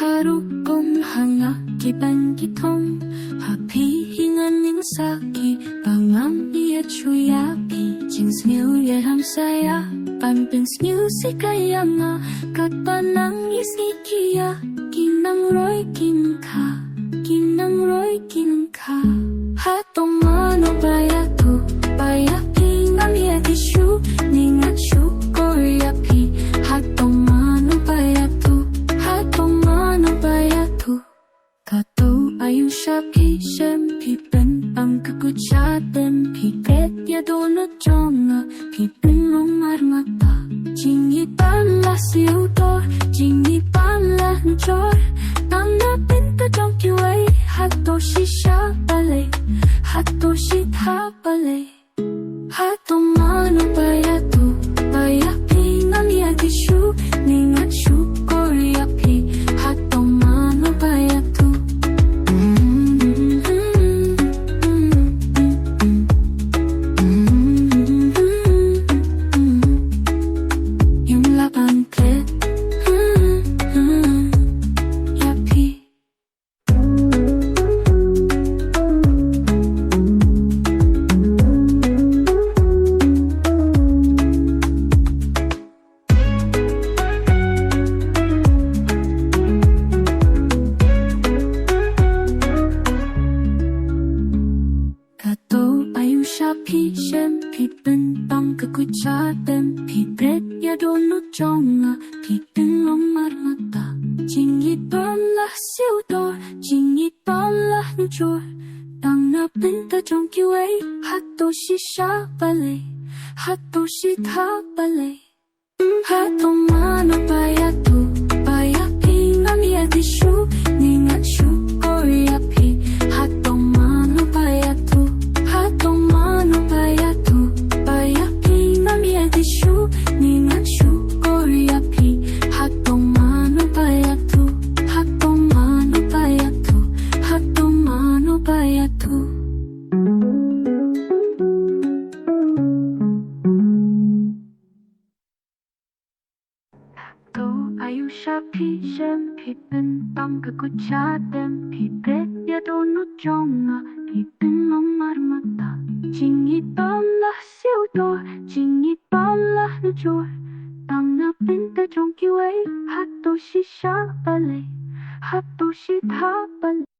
haru kong hanga kiban kitong happy hingan ning saki bangam dia chuyapi jings miu ye ham saya pan pins music ayanga kat panang isikia kinang roy kin ka hatong mano baya pingang ye dishu ningat shu koryapi hatong mano baya kato ayusha pi shem pi ben ang kakuchatem pi pet ya dono jonga pi ben long marmata jingi pala siutor jingi pala njor tanga pinta jonki way hatoshi shabale hatoshi thabale hato mano baya pingang ya dishu ningat shu koryapi hato mano baya pi shem pi ben bang kakuchatem pi bret ya dono jonga pi ben long marmata jingi pala siudor jingi pala njor tang na pinta jonki way hatoshi shabale hatoshi thabale hato mano baya pingang ya dishu ningat shu koryapi hato mano baya pingang ya dishu ningat shu koryapi hato mano baya ayusha pi shem pi ben bang kakuchatem pi pet ya dono jonga pi ben long marmata jingi pala siudor jingi pala njor tang na pinta jonki way hatoshi shabale hatoshi thabale